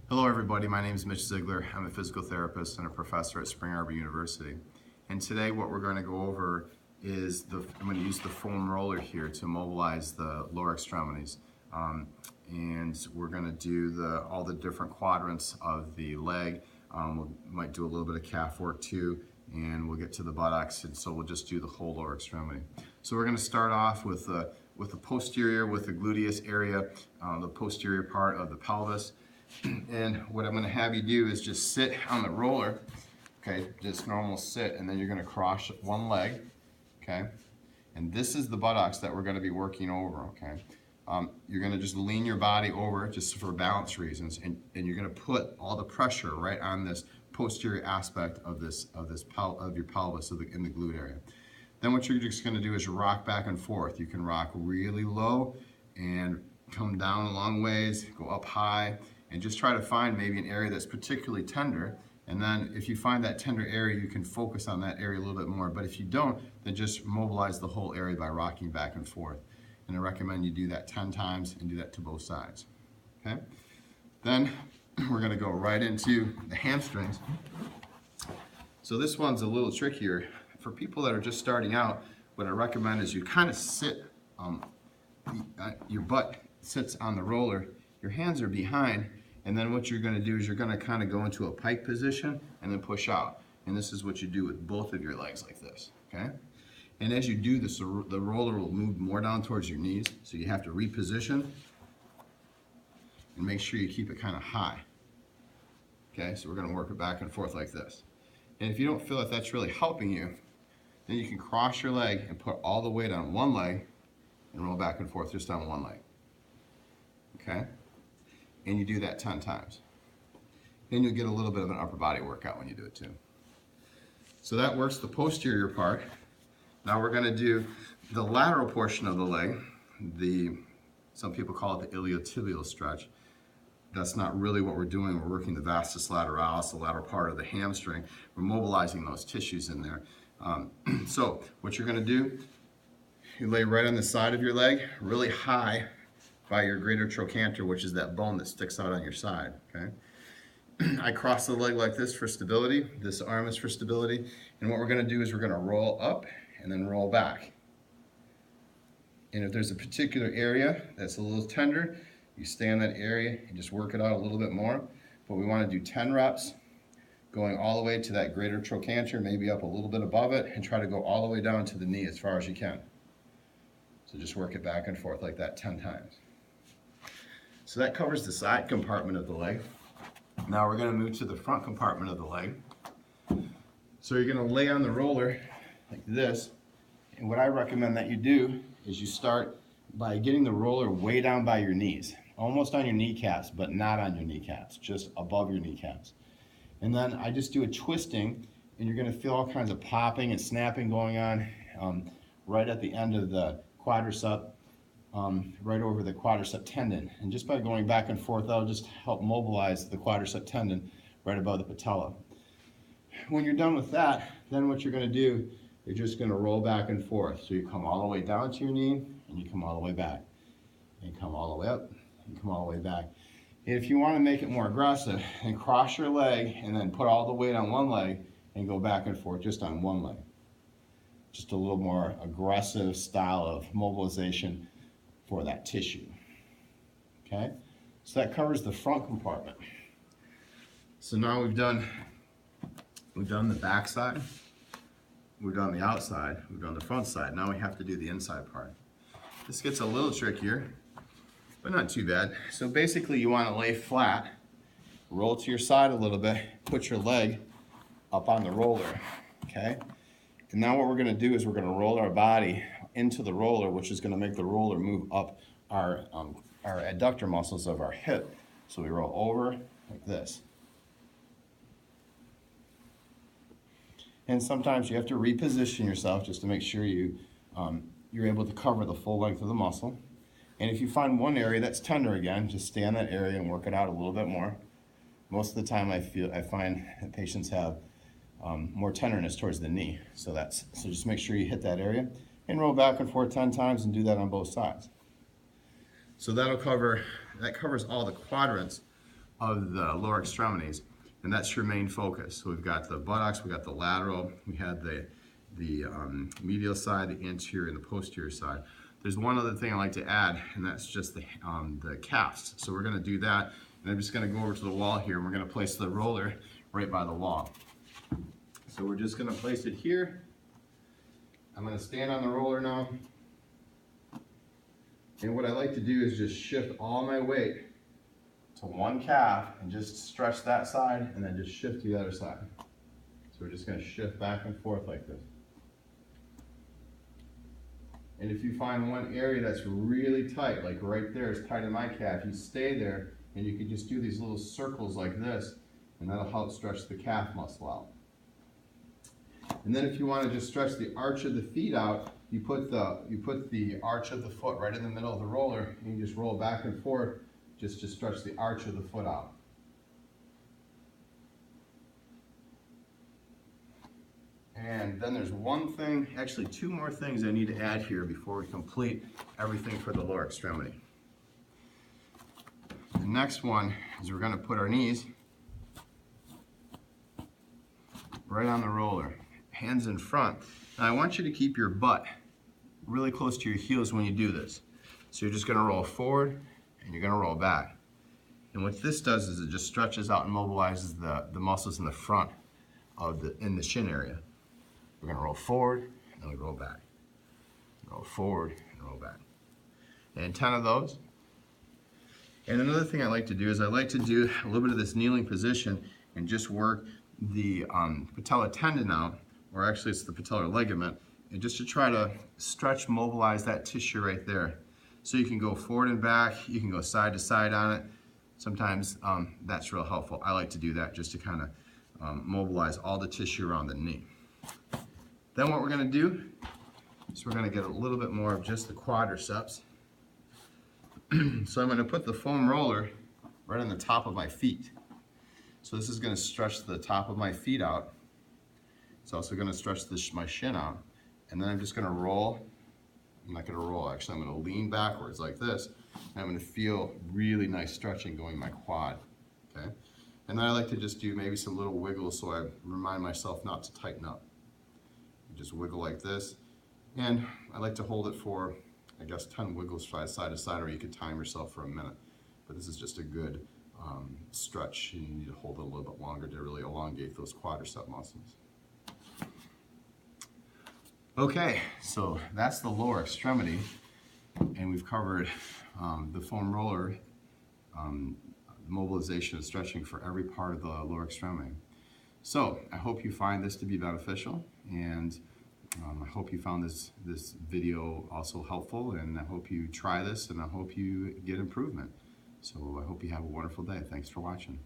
Hello everybody, my name is Mitch Ziegler. I'm a physical therapist and a professor at Spring Arbor University. And today what we're going to go over is I'm going to use the foam roller here to mobilize the lower extremities. And we're going to do all the different quadrants of the leg. We might do a little bit of calf work too, and we'll get to the buttocks, and so we'll just do the whole lower extremity. So we're going to start off with the posterior, with the gluteus area, the posterior part of the pelvis. And what I'm going to have you do is just sit on the roller, okay, just normal sit, and then you're going to cross one leg, okay, and this is the buttocks that we're going to be working over, okay. You're going to just lean your body over just for balance reasons, and you're going to put all the pressure right on this posterior aspect of your pelvis in the glute area. Then what you're just going to do is rock back and forth. You can rock really low and come down a long ways, go up high, and just try to find maybe an area that's particularly tender. And then if you find that tender area, you can focus on that area a little bit more. But if you don't, then just mobilize the whole area by rocking back and forth. And I recommend you do that 10 times and do that to both sides. Okay? Then we're going to go right into the hamstrings. So this one's a little trickier. For people that are just starting out, what I recommend is you kind of sit, your butt sits on the roller, your hands are behind, and then what you're going to do is you're going to kind of go into a pike position and then push out. And this is what you do with both of your legs like this, okay? And as you do this, the roller will move more down towards your knees, so you have to reposition and make sure you keep it kind of high. Okay, so we're going to work it back and forth like this. And if you don't feel like that's really helping you, then you can cross your leg and put all the weight on one leg and roll back and forth just on one leg. Okay? And you do that 10 times. Then you'll get a little bit of an upper body workout when you do it too. So that works the posterior part. Now we're going to do the lateral portion of the leg. Some people call it the iliotibial stretch. That's not really what we're doing. We're working the vastus lateralis, the lateral part of the hamstring. We're mobilizing those tissues in there. So what you're going to do, you lay right on the side of your leg, really high by your greater trochanter, which is that bone that sticks out on your side, okay? I cross the leg like this for stability. This arm is for stability. And what we're going to do is we're going to roll up and then roll back. And if there's a particular area that's a little tender, you stay in that area and just work it out a little bit more. But we want to do 10 reps, going all the way to that greater trochanter, maybe up a little bit above it, and try to go all the way down to the knee as far as you can. So just work it back and forth like that 10 times. So that covers the side compartment of the leg. Now we're going to move to the front compartment of the leg. So you're going to lay on the roller like this. And what I recommend that you do is you start by getting the roller way down by your knees, almost on your kneecaps, but not on your kneecaps, just above your kneecaps. And then I just do a twisting, and you're going to feel all kinds of popping and snapping going on right at the end of the quadricep, right over the quadricep tendon. And just by going back and forth, that'll just help mobilize the quadricep tendon right above the patella. When you're done with that, then what you're going to do, you're just going to roll back and forth. So you come all the way down to your knee, and you come all the way back. And you come all the way up, and come all the way back. If you want to make it more aggressive, then cross your leg and then put all the weight on one leg and go back and forth just on one leg. Just a little more aggressive style of mobilization for that tissue. Okay? So that covers the front compartment. So now we've done the back side, we've done the outside, we've done the front side. Now we have to do the inside part. This gets a little trickier, but not too bad. So basically you want to lay flat, roll to your side a little bit, put your leg up on the roller, okay? And now what we're going to do is we're going to roll our body into the roller, which is going to make the roller move up our adductor muscles of our hip. So we roll over like this. And sometimes you have to reposition yourself just to make sure you're able to cover the full length of the muscle. And if you find one area that's tender again, just stay in that area and work it out a little bit more. Most of the time I find that patients have more tenderness towards the knee. So just make sure you hit that area and roll back and forth 10 times and do that on both sides. So that covers all the quadrants of the lower extremities, and that's your main focus. So we've got the buttocks, we got the lateral, we had the medial side, the anterior, and the posterior side. There's one other thing I like to add, and that's just the calves. So we're going to do that, and I'm just going to go over to the wall here, and we're going to place the roller right by the wall. So we're just going to place it here. I'm going to stand on the roller now, and what I like to do is just shift all my weight to one calf and just stretch that side, and then just shift to the other side. So we're just going to shift back and forth like this. And if you find one area that's really tight, like right there is tight in my calf, you stay there and you can just do these little circles like this, and that'll help stretch the calf muscle out. And then if you want to just stretch the arch of the feet out, you put the arch of the foot right in the middle of the roller, and you just roll back and forth just to stretch the arch of the foot out. And then there's one thing, actually two more things I need to add here before we complete everything for the lower extremity. The next one is we're going to put our knees right on the roller, hands in front. Now I want you to keep your butt really close to your heels when you do this. So you're just going to roll forward and you're going to roll back. And what this does is it just stretches out and mobilizes the muscles in the front of in the shin area. We're going to roll forward, and then we roll back. Roll forward, and roll back. And 10 of those. And another thing I like to do is I like to do a little bit of this kneeling position and just work the patella tendon out, or actually it's the patellar ligament, and just to try to stretch, mobilize that tissue right there. So you can go forward and back, you can go side to side on it. Sometimes that's real helpful. I like to do that just to kind of mobilize all the tissue around the knee. Then what we're going to do is we're going to get a little bit more of just the quadriceps. So I'm going to put the foam roller right on the top of my feet. So this is going to stretch the top of my feet out. It's also going to stretch my shin out. And then I'm just going to roll. I'm not going to roll, actually. I'm going to lean backwards like this. And I'm going to feel really nice stretching going in my quad. Okay? And then I like to just do maybe some little wiggles so I remind myself not to tighten up. Just wiggle like this, and I like to hold it for, I guess, 10 wiggles side to side, or you could time yourself for a minute. But this is just a good stretch. You need to hold it a little bit longer to really elongate those quadricep muscles. Okay, so that's the lower extremity, and we've covered the foam roller, mobilization and stretching for every part of the lower extremity. So I hope you find this to be beneficial, and I hope you found this video also helpful, and I hope you try this, and I hope you get improvement. So I hope you have a wonderful day. Thanks for watching.